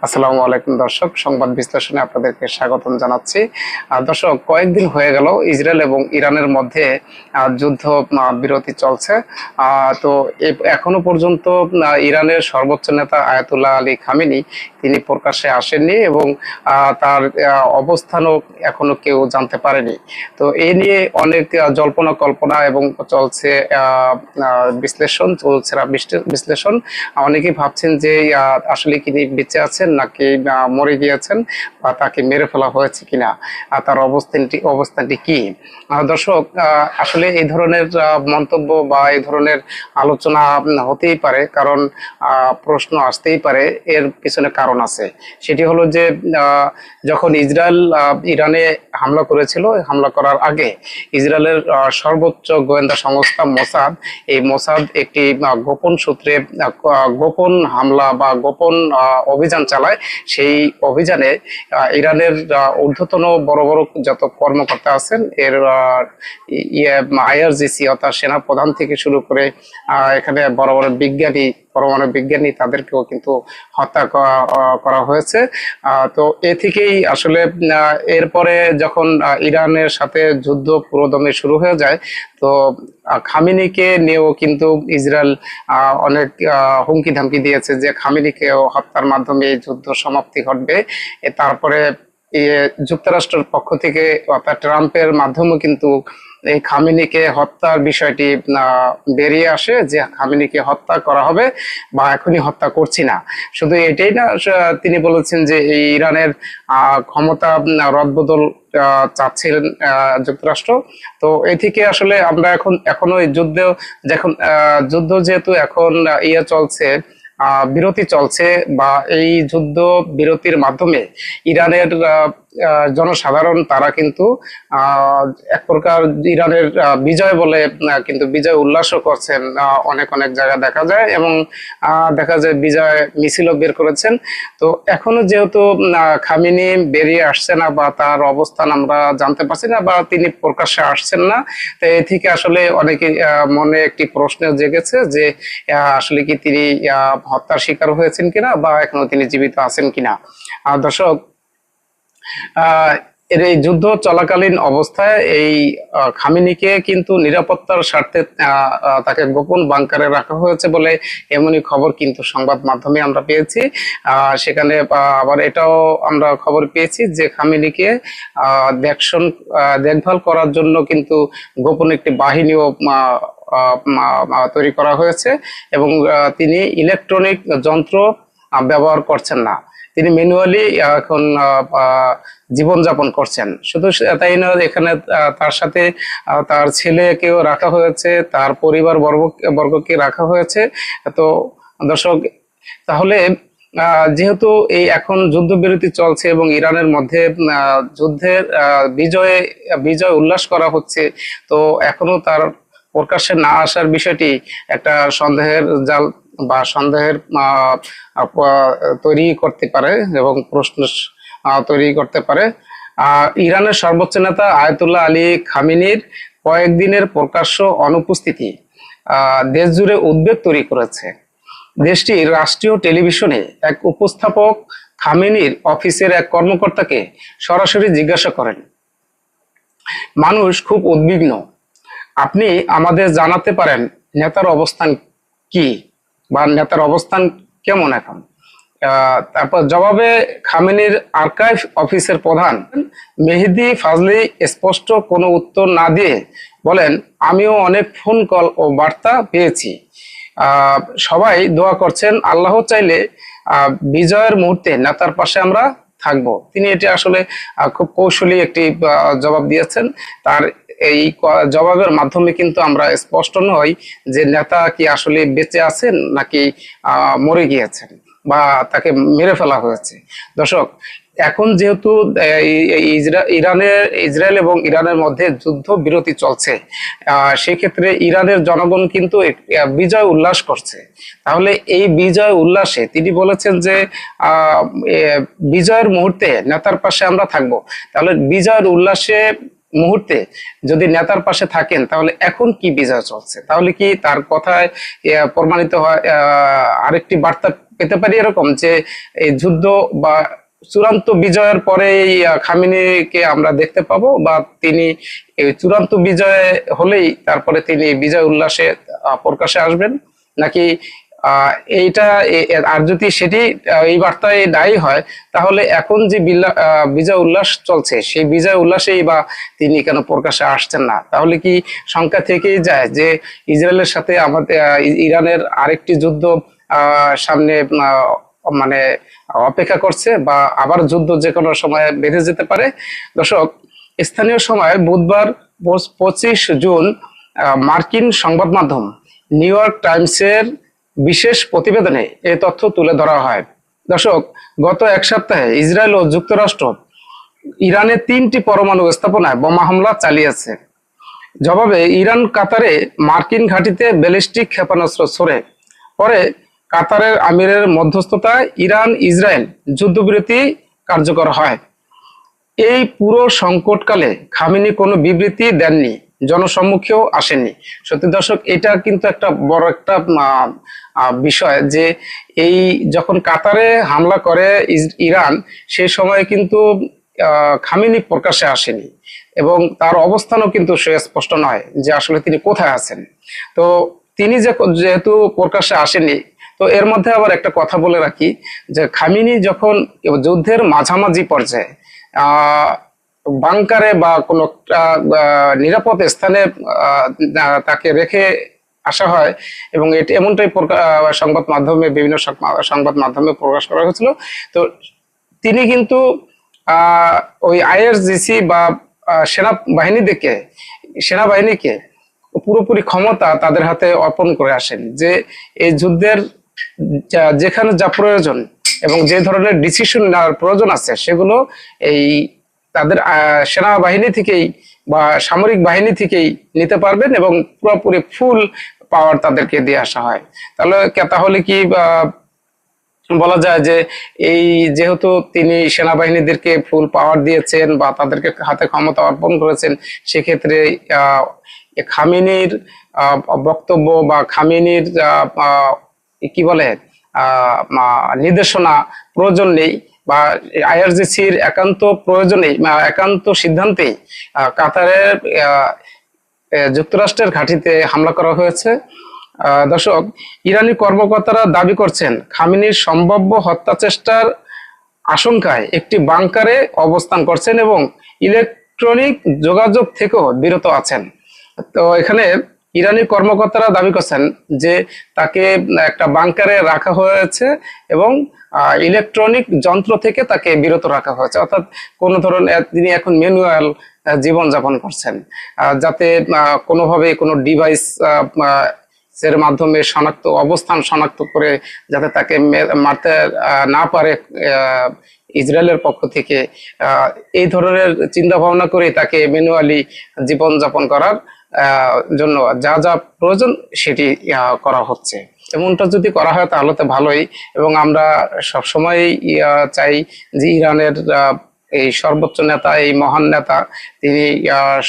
আসসালামু আলাইকুম দর্শক, সংবাদ বিশ্লেষণে আপনাদেরকে স্বাগতম জানাচ্ছি। দর্শক, কয়েকদিন হয়ে গেল ইসরায়েল এবং ইরানের মধ্যে যুদ্ধ বিরতি চলছে। তো এখনো পর্যন্ত ইরানের সর্বোচ্চ নেতা আয়াতুল্লাহ আলী খামেনি তিনি প্রকাশ্যে আসেননি এবং তার অবস্থানও এখনো কেউ জানতে পারেনি। তো এই নিয়ে অনেক জল্পনা কল্পনা এবং চলছে বিশ্লেষণ। অনেকেই ভাবছেন যে আসলে তিনি বেঁচে আছেন নাকি মরে গিয়েছেন বা তাকে মেরে ফেলা হয়েছে কিনা, তার অবস্থানটি কি। দর্শক, আসলে এই ধরনের মন্তব্য বা এই ধরনের আলোচনা হতেই পারে, কারণ প্রশ্ন আসতেই পারে। এর পিছনে কারণ আছে, সেটি হলো যে যখন ইসরায়েল ইরানে হামলা করেছিল, হামলা করার আগে ইসরায়েলের সর্বোচ্চ গোয়েন্দা সংস্থা মোসাদ, এই মোসাদ একটি গোপন সূত্রে গোপন হামলা বা গোপন অভিযান চালায়। সেই অভিযানে ইরানের ঊর্ধ্বতন বড় বড় যত কর্মকর্তা আছেন, এর আইআরজিসি অর্থাৎ সেনা প্রধান থেকে শুরু করে এখানে বড় বড় বিজ্ঞানী, পরমাণু বিজ্ঞানী, তাদেরকেও কিন্তু হত্যা করা হয়েছে। তো এ থেকেই আসলে এরপরে যখন ইরানের সাথে যুদ্ধ পুরোদমে শুরু হয়ে যায়, তো খামেনিকে নিয়েও কিন্তু ইসরায়েল অনেক হুমকি ধামকি দিয়েছে যে খামেনিকেও হত্যার মাধ্যমে এই যুদ্ধ সমাপ্তি ঘটবে। তারপরে যুক্তরাষ্ট্রের পক্ষ থেকে অর্থাৎ ট্রাম্পের মাধ্যমে কিন্তু এই খামেনিকে হত্যার বিষয়টি বেরিয়ে আসে যে খামেনিকে হত্যা করা হবে বা এখনই হত্যা করছি না। শুধু এটাই না, তিনি বলেছেন যে এই ইরানের ক্ষমতা রদবদল চাচ্ছিলেন যুক্তরাষ্ট্র। তো এ থেকে আসলে আমরা এখনো এই যুদ্ধ যেহেতু এখন চলছে, বিরতি চলছে, বা এই যুদ্ধ বিরতির মাধ্যমে ইরানের জনসাধারণ তারা কিন্তু এক প্রকার ইরানের বিজয় বলে কিন্তু বিজয় উল্লাসও করছেন। অনেক অনেক জায়গা দেখা যায় এবং দেখা যায় বিজয় মিছিলও বের করেছেন। তো এখনো যেহেতু খামেনি বেরিয়ে আসছে না বা তার অবস্থান আমরা জানতে পারছি না বা তিনি প্রকাশ্যে আসছেন না, তো এ থেকে আসলে অনেকে মনে একটি প্রশ্ন জেগেছে যে আসলে কি তিনি হত্যার শিকার হয়েছেন কিনা বা এখনো তিনি জীবিত আছেন কিনা। দর্শক, এর এই যুদ্ধ চলাকালীন অবস্থায় এই খামেনিকে কিন্তু নিরাপত্তার স্বার্থে তাকে গোপন বাংকারে রাখা হয়েছে বলে এমনই খবর কিন্তু সংবাদ মাধ্যমে আমরা পেয়েছি। সেখানে আবার এটাও আমরা খবর পেয়েছি যে খামেনিকে দেখভাল করার জন্য কিন্তু গোপন একটি বাহিনীও তৈরি করা হয়েছে এবং তিনি ইলেকট্রনিক যন্ত্র ব্যবহার করছেন না, তিনি ম্যানুয়ালি এখন জীবনযাপন করছেন। শুধু তাই নয়, এখানে তার সাথে তার ছেলেকেও রাখা হয়েছে, তার পরিবার বর্গকে রাখা হয়েছে। তো দর্শক, তাহলে যেহেতু এই এখন যুদ্ধবিরতি চলছে এবং ইরানের মধ্যে যুদ্ধের বিজয় উল্লাস করা হচ্ছে, তো এখনো তার প্রকাশ্যে না আসার বিষয়টি একটা সন্দেহের জাল বা সন্দেহের তৈরি করতে পারে এবং প্রশ্ন তৈরি করতে পারে। ইরানের সর্বোচ্চ নেতা আয়াতুল্লাহ আলী খামেনির কয়েকদিনের প্রকাশ্য অনুপস্থিতি দেশ জুড়ে উদ্বেগ তৈরি করেছে। দেশটির রাষ্ট্রীয় টেলিভিশনে এক উপস্থাপক খামেনির অফিসের এক কর্মকর্তাকে সরাসরি জিজ্ঞাসা করেন, মানুষ খুব উদ্বিগ্ন, আপনি আমাদের জানাতে পারেন নেতার অবস্থান কি বা নেতার অবস্থান কেমন এখন। তারপর জবাবে খামেনির আর্কাইভ অফিসের প্রধান মেহেদি ফাজলি স্পষ্ট কোনো উত্তর না দিয়ে বলেন, আমিও অনেক ফোন কল ও বার্তা পেয়েছি, সবাই দোয়া করছেন, আল্লাহ চাইলে বিজয়ের মুহূর্তে নেতার পাশে আমরা থাকবো। তিনি এটি আসলে খুব কৌশলী একটি জবাব দিয়েছেন। তার এই জবাবের মাধ্যমে কিন্তু আমরা স্পষ্ট নই যে নেতা কি আসলে বেঁচে আছেন নাকি মরে গিয়েছেন বা তাকে মেরে ফেলা হয়েছে। দর্শক, এখন যেহেতু ইসরায়েল এবং ইরানের মধ্যে যুদ্ধ বিরতি চলছে, সেক্ষেত্রে ইরানের জনগণ কিন্তু বিজয় উল্লাস করছে। তাহলে এই বিজয় উল্লাসে তিনি বলেছেন যে বিজয়ের মুহূর্তে নেতার পাশে আমরা থাকবো। তাহলে বিজয়ের উল্লাসে মুহূর্তে যদি নেতার পাশে থাকেন, তাহলে এখন কি বিজয় চলছে? তাহলে কি তার কথায় প্রমাণিত হয়, আরেকটি বার্তা পেতে পারি এরকম যে এই যুদ্ধ বা চূড়ান্ত বিজয়ের পরে খামেনিকে আমরা দেখতে পাবো, বা তিনি এই চূড়ান্ত বিজয় হলেই তারপরে তিনি বিজয় উল্লাসে প্রকাশে আসবেন, নাকি এইটা আর যদি সেটি এই বার্তায় নাই হয়, তাহলে এখন যে বিজয় উল্লাস চলছে সেই বিজয় উল্লাসেই বা তিনি কেন প্রকাশে আসছেন না? তাহলে কি শঙ্কা থেকেই যায় যে ইসরায়েলের সাথে আমাদের ইরানের আরেকটি যুদ্ধ সামনে মানে অপেক্ষা করছে, বা আবার যুদ্ধ যে কোনো সময় বেঁধে যেতে পারে? দর্শক, স্থানীয় সময় বুধবার 25 জুন মার্কিন সংবাদ মাধ্যম নিউ ইয়র্ক টাইমসের বিশেষ প্রতিবেদনে এই তথ্য তুলে ধরা হয়। দর্শক, গত এক সপ্তাহে ইসরায়েল ও যুক্তরাষ্ট্র ইরানের 3টি পরমাণু স্থাপনায় বোমা হামলা চালিয়েছে। জবাবে ইরান কাতারে মার্কিন ঘাঁটিতে ব্যালিস্টিক ক্ষেপণাস্ত্র ছোড়ে। পরে কাতারের আমিরের মধ্যস্থতায় ইরান ইসরায়েল যুদ্ধবিরতি কার্যকর হয়। এই পুরো সংকটকালে খামেনি কোনো বিবৃতি দেননি, জনসম্মুখেও আসেননি। সত্যি দর্শক, এটা কিন্তু একটা বড় একটা বিষয় যে এই যখন কাতারে হামলা করে ইরান, সেই সময় কিন্তু খামেনি প্রকাশ্যে আসেনি, এবং তার অবস্থানও কিন্তু সুস্পষ্ট নয় যে আসলে তিনি কোথায় আছেন। তো তিনি যেহেতু প্রকাশ্যে আসেননি, তো এর মধ্যে আবার একটা কথা বলে রাখি যে খামেনি যখন যুদ্ধের মাঝামাঝি পর্যায়ে বাংকারে বা কোনো নিরাপদ স্থানে তাকে রেখে আসা হয়, এবং এটি এমনটাই সংবাদ মাধ্যমে বিভিন্ন সংবাদ মাধ্যমে প্রকাশ করা হয়েছিল। তো তিনি কিন্তু ওই আইআরজিসি বা সেনাবাহিনীকে পুরোপুরি ক্ষমতা তাদের হাতে অর্পণ করে আসেন, যে এই যুদ্ধের যেখানে যা প্রয়োজন এবং যে ধরনের ডিসিশন নেওয়ার প্রয়োজন আছে সেগুলো এই তাদের সেনাবাহিনী থেকেই বা সামরিক বাহিনী থেকেই নিতে পারবেন, এবং পুরোপুরি ফুল পাওয়ার তাদেরকে দিয়ে আসা হয়। তাহলে কি বলা যায় যে এই যেহেতু তিনি সেনাবাহিনীদেরকে ফুল পাওয়ার দিয়েছেন বা তাদেরকে হাতে ক্ষমতা অর্পণ করেছেন, সেক্ষেত্রে খামেনির বক্তব্য বা খামেনির কি বলে নির্দেশনা প্রয়োজন নেই, বা আইআরজিসির একান্ত প্রয়োজনেই একান্ত সিদ্ধান্তেই কাতারের যুক্তরাষ্ট্রের ঘাঁটিতে হামলা করা হয়েছে। দর্শক, ইরানি কর্মকর্তারা দাবি করছেন খামেনির সম্ভাব্য হত্যা চেষ্টার আশঙ্কায় একটি বাংকারে অবস্থান করছেন এবং ইলেকট্রনিক যোগাযোগ থেকেও বিরত আছেন। তো এখানে ইরানি কর্মকর্তারা দাবি করছেন যে তাকে একটা বাংকারে রাখা হয়েছে এবং ইলেকট্রনিক যন্ত্র থেকে তাকে বিরত রাখা হয়েছে, অর্থাৎ কোন ধরনের তিনি এখন ম্যানুয়াল জীবন যাপন করছেন, যাতে কোনোভাবে কোনো ডিভাইস এর মাধ্যমে অবস্থান শনাক্ত করে যাতে তাকে মারতে না পারে ইসরায়েলের পক্ষ থেকে। এই ধরনের চিন্তা ভাবনা করে তাকে ম্যানুয়ালি জীবন যাপন করার জন্য যা যা প্রয়োজন সেটি করা হচ্ছে। এমনটা যদি করা হয় তাহলে তো ভালোই, এবং আমরা সবসময় চাই যে ইরানের এই সর্বোচ্চ নেতা, এই মহান নেতা, তিনি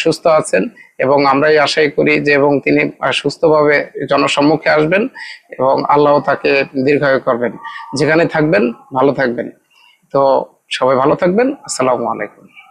সুস্থ আছেন, এবং আমরাই আশাই করি যে এবং তিনি সুস্থভাবে জনসম্মুখে আসবেন এবং আল্লাহ তাকে দীর্ঘায়ু করবেন। যেখানে থাকবেন ভালো থাকবেন। তো সবাই ভালো থাকবেন। আসসালামু আলাইকুম।